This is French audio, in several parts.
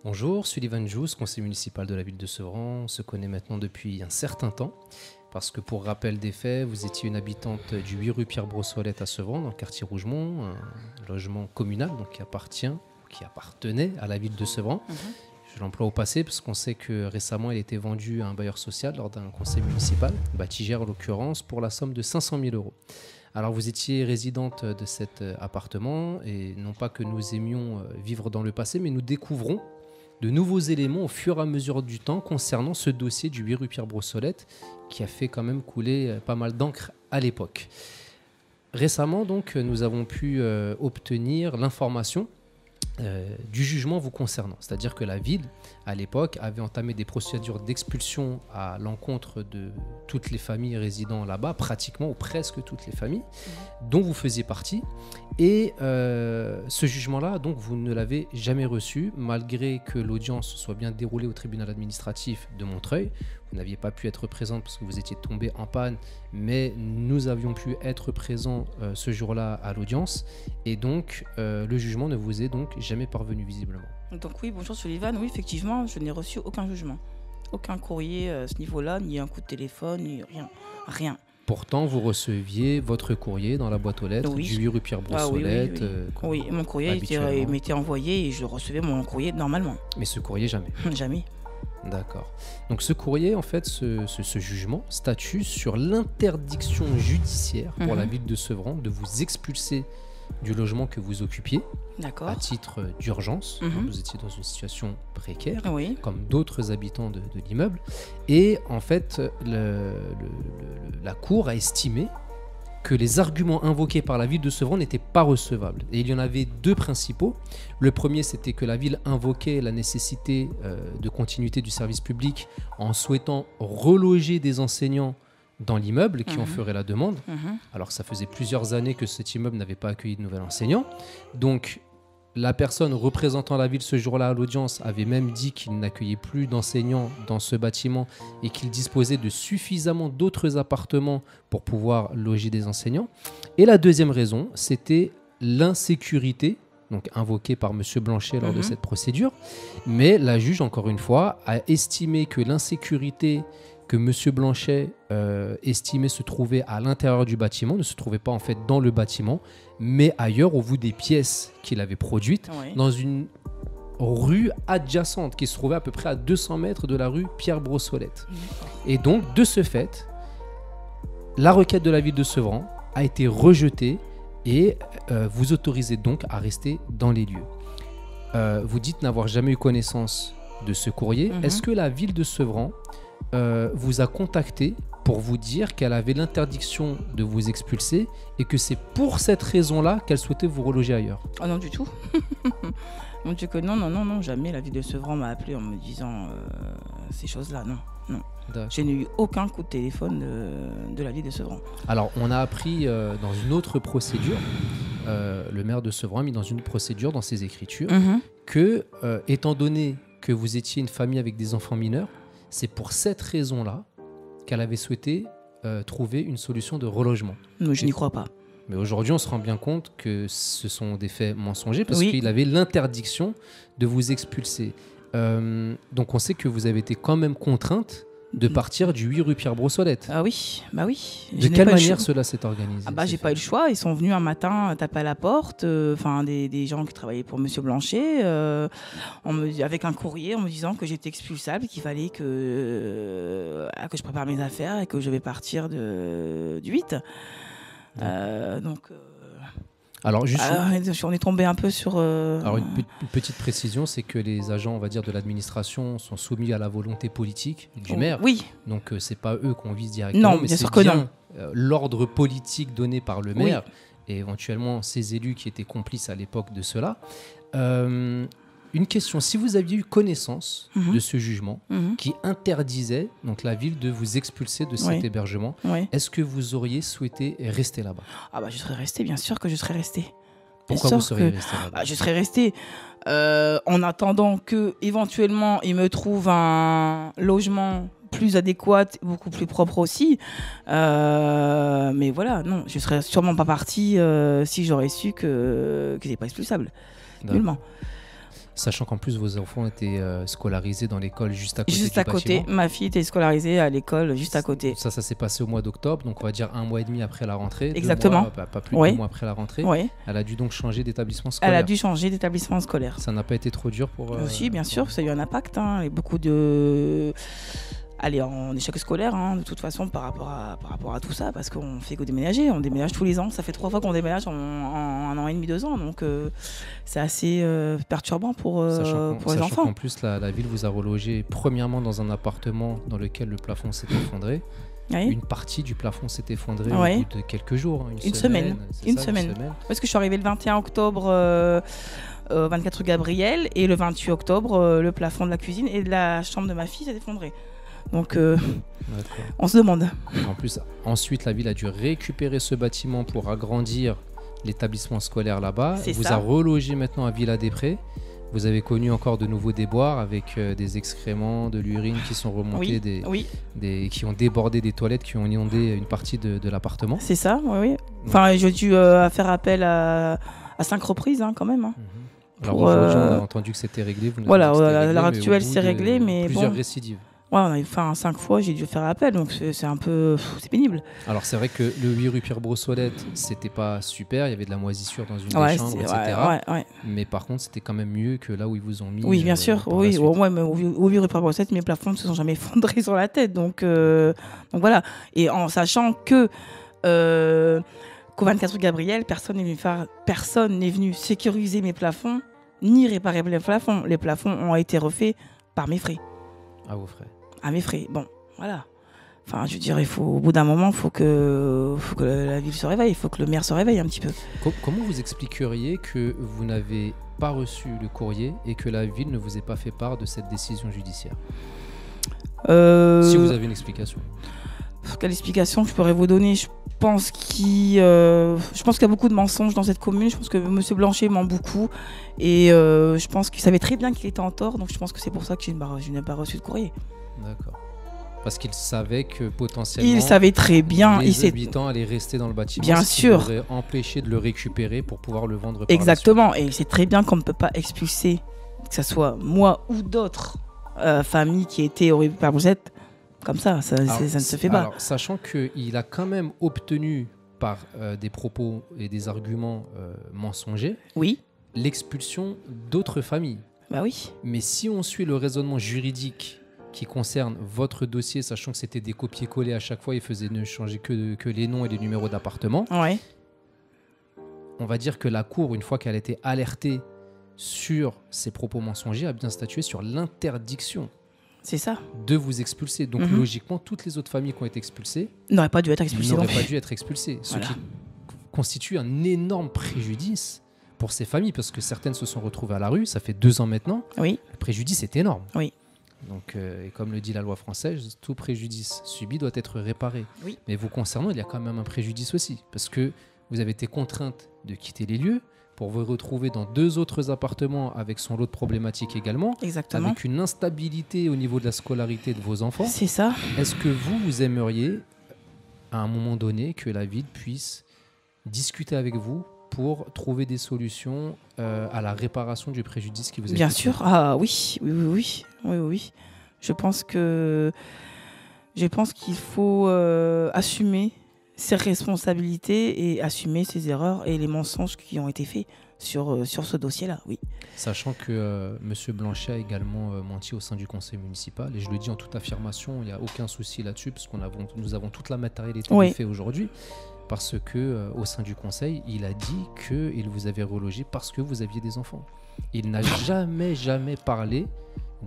Bonjour, Sullivan Jousse, conseiller municipal de la ville de Sevran. On se connaît maintenant depuis un certain temps parce que pour rappel des faits, vous étiez une habitante du 8 rue Pierre-Brossolette à Sevran, dans le quartier Rougemont, un logement communal donc qui appartenait à la ville de Sevran. Je l'emploie au passé parce qu'on sait que récemment il a été vendu à un bailleur social lors d'un conseil municipal, Batigère en l'occurrence, pour la somme de 500 000 euros. Alors vous étiez résidente de cet appartement et non pas que nous aimions vivre dans le passé, mais nous découvrons de nouveaux éléments au fur et à mesure du temps concernant ce dossier du 8 rue Pierre-Brossolette qui a fait quand même couler pas mal d'encre à l'époque. Récemment, donc, nous avons pu obtenir l'information du jugement vous concernant. C'est-à-dire que la ville, à l'époque, avait entamé des procédures d'expulsion à l'encontre de toutes les familles résidant là-bas, pratiquement ou presque toutes les familles, dont vous faisiez partie. Et ce jugement-là, donc, vous ne l'avez jamais reçu, malgré que l'audience soit bien déroulée au tribunal administratif de Montreuil. Vous n'aviez pas pu être présente parce que vous étiez tombé en panne, mais nous avions pu être présents ce jour-là à l'audience. Et donc, le jugement ne vous est donc jamais parvenu visiblement. Donc oui, bonjour Sullivan. Oui, effectivement, je n'ai reçu aucun jugement. Aucun courrier à ce niveau-là, ni un coup de téléphone, ni rien. Rien. Pourtant, vous receviez votre courrier dans la boîte aux lettres du 8 rue Pierre-Brossolette. Oui, mon courrier m'était envoyé et je recevais mon courrier normalement. Mais ce courrier, jamais. Jamais. D'accord. Donc ce courrier, en fait, ce jugement statue sur l'interdiction judiciaire pour la ville de Sevran de vous expulser du logement que vous occupiez à titre d'urgence. Vous étiez dans une situation précaire, comme d'autres habitants de l'immeuble. Et en fait, la Cour a estimé que les arguments invoqués par la ville de Sevran n'étaient pas recevables. Et il y en avait deux principaux. Le premier, c'était que la ville invoquait la nécessité de continuité du service public en souhaitant reloger des enseignants dans l'immeuble qui en ferait la demande. Alors que ça faisait plusieurs années que cet immeuble n'avait pas accueilli de nouvel enseignant. Donc, la personne représentant la ville ce jour-là à l'audience avait même dit qu'il n'accueillait plus d'enseignants dans ce bâtiment et qu'il disposait de suffisamment d'autres appartements pour pouvoir loger des enseignants. Et la deuxième raison, c'était l'insécurité, donc invoquée par M. Blanchet lors de cette procédure. Mais la juge, encore une fois, a estimé que l'insécurité que M. Blanchet estimait se trouver à l'intérieur du bâtiment ne se trouvait pas en fait dans le bâtiment, mais ailleurs au vu des pièces qu'il avait produites dans une rue adjacente qui se trouvait à peu près à 200 mètres de la rue Pierre-Brossolette. Et donc, de ce fait, la requête de la ville de Sevran a été rejetée et vous autorisez donc à rester dans les lieux. Vous dites n'avoir jamais eu connaissance de ce courrier. Est-ce que la ville de Sevran vous a contacté pour vous dire qu'elle avait l'interdiction de vous expulser et que c'est pour cette raison-là qu'elle souhaitait vous reloger ailleurs? Ah non, du tout. Non, jamais la ville de Sevran m'a appelé en me disant ces choses-là, non. Je n'ai eu aucun coup de téléphone de la ville de Sevran. Alors, on a appris dans une autre procédure, le maire de Sevran a mis dans une procédure, dans ses écritures, que, étant donné que vous étiez une famille avec des enfants mineurs, c'est pour cette raison-là qu'elle avait souhaité trouver une solution de relogement. Mais je n'y crois pas. Mais aujourd'hui, on se rend bien compte que ce sont des faits mensongers parce qu'il avait l'interdiction de vous expulser. Donc on sait que vous avez été quand même contrainte de partir du 8 rue Pierre-Brossolette. Ah oui, bah oui. De quelle manière cela s'est organisé? J'ai pas eu le choix. Ils sont venus un matin taper à la porte, des gens qui travaillaient pour Monsieur Blanchet, avec un courrier en me disant que j'étais expulsable, qu'il fallait que je prépare mes affaires et que je vais partir du 8. Alors, on est tombé un peu sur... Alors, une petite précision, c'est que les agents, on va dire, de l'administration sont soumis à la volonté politique du maire. Oui. Donc, c'est pas eux qu'on vise directement, mais c'est bien l'ordre politique donné par le maire et éventuellement ses élus qui étaient complices à l'époque de cela. Une question, si vous aviez eu connaissance de ce jugement qui interdisait donc la ville de vous expulser de cet hébergement, est-ce que vous auriez souhaité rester là-bas? Je serais resté, bien sûr que je serais resté. Pourquoi vous seriez resté là-bas? Je serais resté en attendant que éventuellement il me trouve un logement plus adéquat, beaucoup plus propre aussi. Mais voilà, non, je serais sûrement pas parti si j'aurais su que n'était pas expulsable. Nullement. Sachant qu'en plus, vos enfants étaient scolarisés dans l'école juste à côté Juste du à côté. bâtiment. Ma fille était scolarisée à l'école juste à côté. Ça s'est passé au mois d'octobre, donc on va dire 1 mois et demi après la rentrée. Exactement. 2 mois, pas plus de 2 mois après la rentrée. Oui. Elle a dû donc changer d'établissement scolaire. Elle a dû changer d'établissement scolaire. Ça n'a pas été trop dur pour... Si, bien sûr, ça a eu un impact. Et beaucoup de... Aller en échec scolaire, de toute façon, par rapport à tout ça, parce qu'on fait que déménager. On déménage tous les ans. Ça fait 3 fois qu'on déménage en 1 an et demi, 2 ans. Donc, c'est assez perturbant pour les enfants. Sachant qu'en plus, la ville vous a relogé premièrement dans un appartement dans lequel le plafond s'est effondré. Oui. Une partie du plafond s'est effondrée au bout de quelques jours. Une semaine. Parce que je suis arrivée le 21 octobre... 24 rue Gabriel, et le 28 octobre, le plafond de la cuisine et de la chambre de ma fille s'est effondré. Donc, on se demande. En plus, ensuite, la ville a dû récupérer ce bâtiment pour agrandir l'établissement scolaire là-bas. Vous a relogé maintenant à Villa-des-Prés. Vous avez connu encore de nouveaux déboires avec des excréments, de l'urine qui sont remontés, qui ont débordé des toilettes, qui ont inondé une partie de l'appartement. C'est ça, oui. Enfin, j'ai dû faire appel à 5 reprises quand même. Alors aujourd'hui, on a entendu que c'était réglé. Voilà, à l'heure actuelle, c'est réglé, mais plusieurs récidives. Ouais, on a eu 5 fois, j'ai dû faire appel, donc c'est un peu... c'est pénible. Alors c'est vrai que le 8 rue Pierre-Brossolette, c'était pas super, il y avait de la moisissure dans une des chambres, etc. Mais par contre, c'était quand même mieux que là où ils vous ont mis... Oui, bien sûr, oui. Mais au 8 rue Pierre-Brossolette, mes plafonds ne se sont jamais effondrés sur la tête, donc voilà. Et en sachant que... qu'au 24 rue Gabriel, personne n'est venu sécuriser mes plafonds, ni réparer les plafonds. Les plafonds ont été refaits par mes frais. À vos frais. À mes frais. Bon, voilà. Enfin, je veux dire, au bout d'un moment, il faut que la ville se réveille, il faut que le maire se réveille un petit peu. Comment vous expliqueriez que vous n'avez pas reçu le courrier et que la ville ne vous ait pas fait part de cette décision judiciaire ? Si vous avez une explication. Quelle explication je pourrais vous donner ? Je pense qu'il y a beaucoup de mensonges dans cette commune. Je pense que M. Blanchet ment beaucoup. Et je pense qu'il savait très bien qu'il était en tort. Donc je pense que c'est pour ça que je n'ai pas reçu de courrier. D'accord. Parce qu'il savait que potentiellement... Il savait très bien. Les habitants allaient rester dans le bâtiment. Bien sûr. Ce qui aurait empêché de le récupérer pour pouvoir le vendre par Exactement. La suite. Et il sait très bien qu'on ne peut pas expulser, que ce soit moi ou d'autres familles qui étaient au Pierre-Brossolette. Comme ça ne se fait pas. Alors, sachant qu'il a quand même obtenu par des propos et des arguments mensongers l'expulsion d'autres familles. Bah oui. Mais si on suit le raisonnement juridique qui concerne votre dossier, sachant que c'était des copier-coller à chaque fois, il faisait ne changer que les noms et les numéros d'appartement, on va dire que la Cour, une fois qu'elle a été alertée sur ces propos mensongers, a bien statué sur l'interdiction. C'est ça. De vous expulser. Donc logiquement, toutes les autres familles qui ont été expulsées n'auraient pas dû être expulsées. Ce qui constitue un énorme préjudice pour ces familles, parce que certaines se sont retrouvées à la rue, ça fait 2 ans maintenant. Oui. Le préjudice est énorme. Oui. Donc, et comme le dit la loi française, tout préjudice subi doit être réparé. Oui. Mais vous concernant, il y a quand même un préjudice aussi, parce que vous avez été contrainte de quitter les lieux pour vous retrouver dans 2 autres appartements avec son lot de problématiques également. Exactement. Avec une instabilité au niveau de la scolarité de vos enfants. C'est ça. Est-ce que vous aimeriez, à un moment donné, que la ville puisse discuter avec vous pour trouver des solutions à la réparation du préjudice qui vous est Bien sûr. Ah oui. Je pense qu'il faut assumer ses responsabilités et assumer ses erreurs et les mensonges qui ont été faits sur ce dossier-là, oui. Sachant que M. Blanchet a également menti au sein du conseil municipal, et je le dis en toute affirmation, il n'y a aucun souci là-dessus, parce que nous avons toute la matérialité des faits aujourd'hui, parce que au sein du conseil, il a dit qu'il vous avait relogé parce que vous aviez des enfants. Il n'a jamais parlé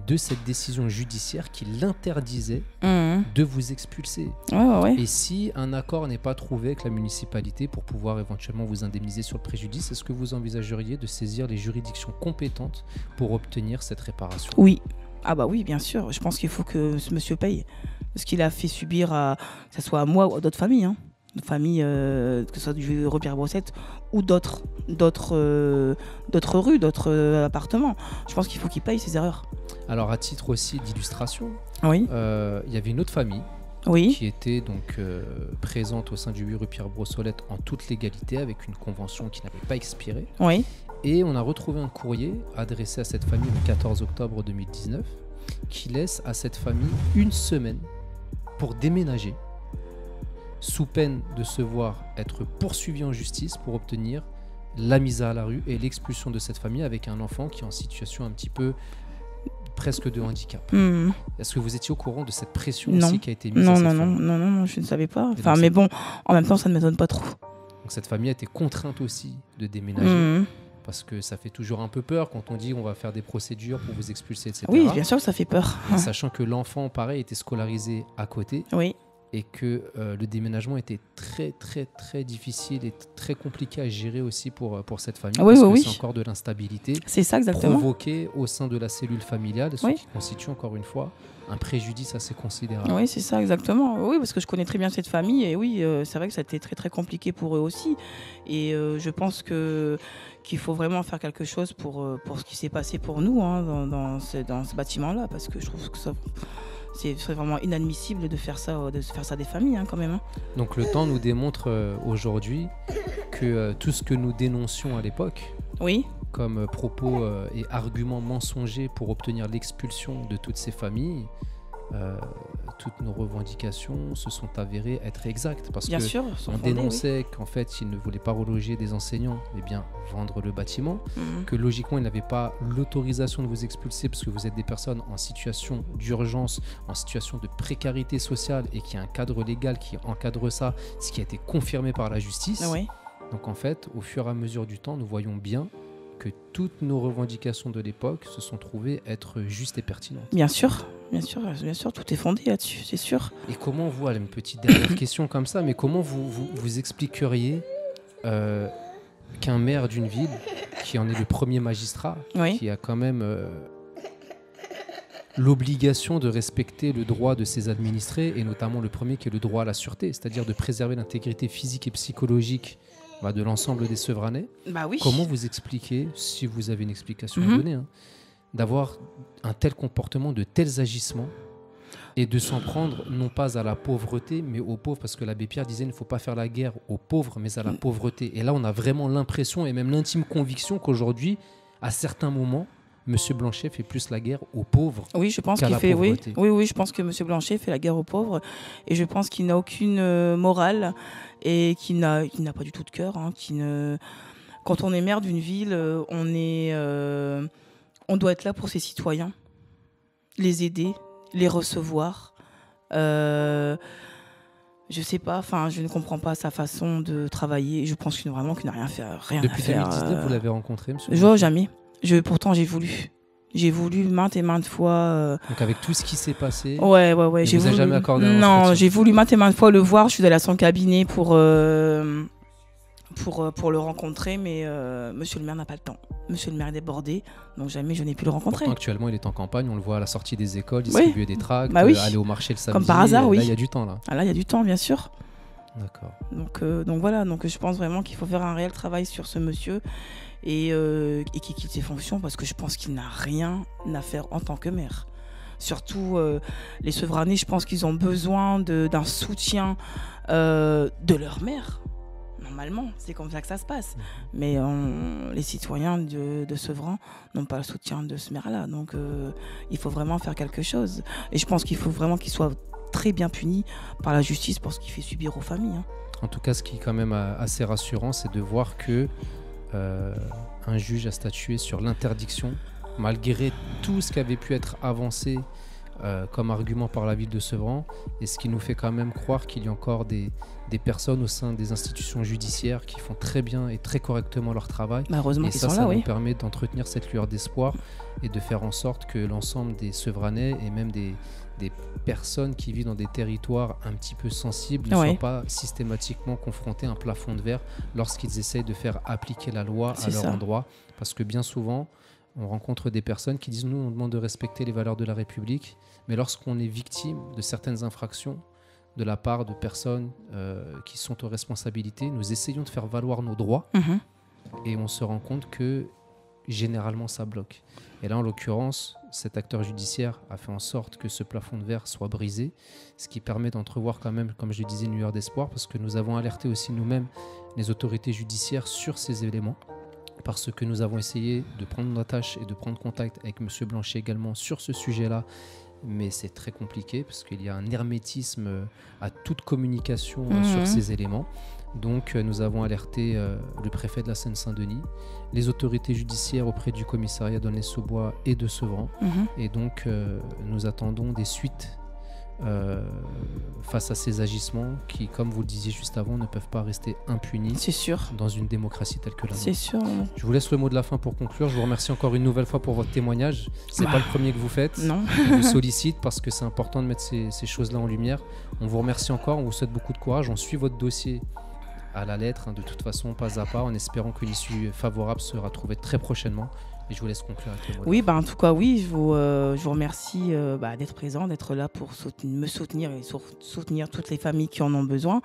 de cette décision judiciaire qui l'interdisait de vous expulser. Et si un accord n'est pas trouvé avec la municipalité pour pouvoir éventuellement vous indemniser sur le préjudice, est-ce que vous envisageriez de saisir les juridictions compétentes pour obtenir cette réparation ? Oui. Ah bah oui, bien sûr. Je pense qu'il faut que ce monsieur paye. Ce qu'il a fait subir, que ce soit à moi ou à d'autres familles, familles, que ce soit du rue Pierre-Brossolette ou d'autres rues, d'autres appartements. Je pense qu'il faut qu'il paye ses erreurs. Alors, à titre aussi d'illustration, il y avait une autre famille qui était donc présente au sein du 8 rue Pierre-Brossolette en toute légalité, avec une convention qui n'avait pas expiré. Oui. Et on a retrouvé un courrier adressé à cette famille le 14 octobre 2019 qui laisse à cette famille une semaine pour déménager, sous peine de se voir être poursuivi en justice pour obtenir la mise à la rue et l'expulsion de cette famille avec un enfant qui est en situation un petit peu presque de handicap. Est-ce que vous étiez au courant de cette pression aussi qui a été mise à cette famille ? Non, je ne savais pas. Enfin, mais bon, en même temps, ça ne m'étonne pas trop. Donc cette famille a été contrainte aussi de déménager. Parce que ça fait toujours un peu peur quand on dit on va faire des procédures pour vous expulser, etc. Oui, bien sûr que ça fait peur. Sachant que l'enfant, pareil, était scolarisé à côté. Oui. Et que le déménagement était très, très, très difficile et très compliqué à gérer aussi pour cette famille. Parce que c'est encore de l'instabilité. C'est ça, exactement. Provoquée au sein de la cellule familiale, ce qui constitue encore une fois un préjudice assez considérable. Oui, c'est ça, exactement. Oui, parce que je connais très bien cette famille et oui, c'est vrai que ça a été très, très compliqué pour eux aussi. Et je pense qu'il faut vraiment faire quelque chose pour ce qui s'est passé pour nous dans ce bâtiment-là, parce que je trouve que c'est vraiment inadmissible de faire ça des familles quand même. Donc le temps nous démontre aujourd'hui que tout ce que nous dénoncions à l'époque, comme propos et arguments mensongers pour obtenir l'expulsion de toutes ces familles, toutes nos revendications se sont avérées être exactes, parce qu'on dénonçait qu'en fait ils ne voulaient pas reloger des enseignants mais bien vendre le bâtiment, que logiquement ils n'avaient pas l'autorisation de vous expulser parce que vous êtes des personnes en situation d'urgence, en situation de précarité sociale, et qu'il y a un cadre légal qui encadre ça, ce qui a été confirmé par la justice. Donc en fait, au fur et à mesure du temps, nous voyons bien que toutes nos revendications de l'époque se sont trouvées être justes et pertinentes. Bien sûr, tout est fondé là-dessus, c'est sûr. Et comment vous, allez, une petite dernière question comme ça, mais comment vous expliqueriez qu'un maire d'une ville, qui en est le premier magistrat, qui a quand même l'obligation de respecter le droit de ses administrés, et notamment le premier qui est le droit à la sûreté, c'est-à-dire de préserver l'intégrité physique et psychologique de l'ensemble des Sevranais. Comment vous expliquez, si vous avez une explication à donner, d'avoir un tel comportement, de tels agissements, et de s'en prendre non pas à la pauvreté, mais aux pauvres, parce que l'abbé Pierre disait il ne faut pas faire la guerre aux pauvres, mais à la pauvreté. Et là, on a vraiment l'impression et même l'intime conviction qu'aujourd'hui, à certains moments, M. Blanchet fait plus la guerre aux pauvres. Oui, je pense qu'il fait. Oui, je pense que M. Blanchet fait la guerre aux pauvres, et je pense qu'il n'a aucune morale et qu'il n'a pas du tout de cœur. Quand on est maire d'une ville, on doit être là pour ses citoyens, les aider, les recevoir. Je sais pas, je ne comprends pas sa façon de travailler. Je pense qu'il n'a rien fait. Depuis 2019, vous l'avez rencontré, monsieur ? Jamais. Pourtant, j'ai voulu. J'ai voulu maintes et maintes fois. Donc avec tout ce qui s'est passé, ouais. J'ai voulu... jamais accordé un Non, entretien. J'ai voulu maintes et maintes fois le voir. Je suis allée à son cabinet pour le rencontrer, mais monsieur le maire n'a pas le temps. Monsieur le maire est débordé, donc jamais je n'ai pu le rencontrer. Pourtant, actuellement, il est en campagne. On le voit à la sortie des écoles, distribuer des tracts, aller au marché le samedi. Comme par hasard, Là, il y a du temps. Là, il y a du temps, bien sûr. D'accord. Donc voilà, je pense vraiment qu'il faut faire un réel travail sur ce monsieur et qu'il quitte ses fonctions, parce que je pense qu'il n'a rien à faire en tant que maire. Surtout les Sevranais, je pense qu'ils ont besoin d'un soutien de leur maire. Normalement, c'est comme ça que ça se passe. Mais les citoyens de Sevran n'ont pas le soutien de ce maire-là. Donc il faut vraiment faire quelque chose. Et je pense qu'il faut vraiment qu'il soit très bien puni par la justice pour ce qu'il fait subir aux familles. En tout cas, ce qui est quand même assez rassurant, c'est de voir que un juge a statué sur l'interdiction, malgré tout ce qui avait pu être avancé comme argument par la ville de Sevran, et ce qui nous fait quand même croire qu'il y a encore des personnes au sein des institutions judiciaires qui font très bien et très correctement leur travail. Heureusement qu'ils sont là, ça nous permet d'entretenir cette lueur d'espoir et de faire en sorte que l'ensemble des Sevranais et même des personnes qui vivent dans des territoires un petit peu sensibles ne soient pas systématiquement confrontés à un plafond de verre lorsqu'ils essayent de faire appliquer la loi à leur endroit. Parce que bien souvent, on rencontre des personnes qui disent « nous, on demande de respecter les valeurs de la République », mais lorsqu'on est victime de certaines infractions de la part de personnes qui sont aux responsabilités, nous essayons de faire valoir nos droits et on se rend compte que généralement ça bloque. Et là, en l'occurrence, cet acteur judiciaire a fait en sorte que ce plafond de verre soit brisé, ce qui permet d'entrevoir quand même, comme je le disais, une lueur d'espoir, parce que nous avons alerté aussi nous-mêmes les autorités judiciaires sur ces éléments, parce que nous avons essayé de prendre l'attache et de prendre contact avec M. Blanchet également sur ce sujet-là, mais c'est très compliqué parce qu'il y a un hermétisme à toute communication sur ces éléments. Donc nous avons alerté le préfet de la Seine-Saint-Denis, les autorités judiciaires auprès du commissariat d'Aulnay-sous-Bois et de Sevran. Et donc nous attendons des suites face à ces agissements qui, comme vous le disiez juste avant, ne peuvent pas rester impunis. C'est sûr. Dans une démocratie telle que la nôtre. C'est sûr. Je vous laisse le mot de la fin pour conclure. Je vous remercie encore une nouvelle fois pour votre témoignage. C'est pas le premier que vous faites. Non. On vous sollicite parce que c'est important de mettre ces choses-là en lumière. On vous remercie encore, on vous souhaite beaucoup de courage. On suit votre dossier à la lettre, de toute façon, pas à pas, en espérant que l'issue favorable sera trouvée très prochainement. Et je vous laisse conclure avec le mot. Oui, en tout cas, oui, je vous remercie d'être présent, d'être là pour me soutenir et soutenir toutes les familles qui en ont besoin.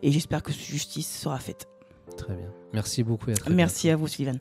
Et j'espère que justice sera faite. Très bien. Merci beaucoup. Et à très Merci bientôt. à vous, Sylvain.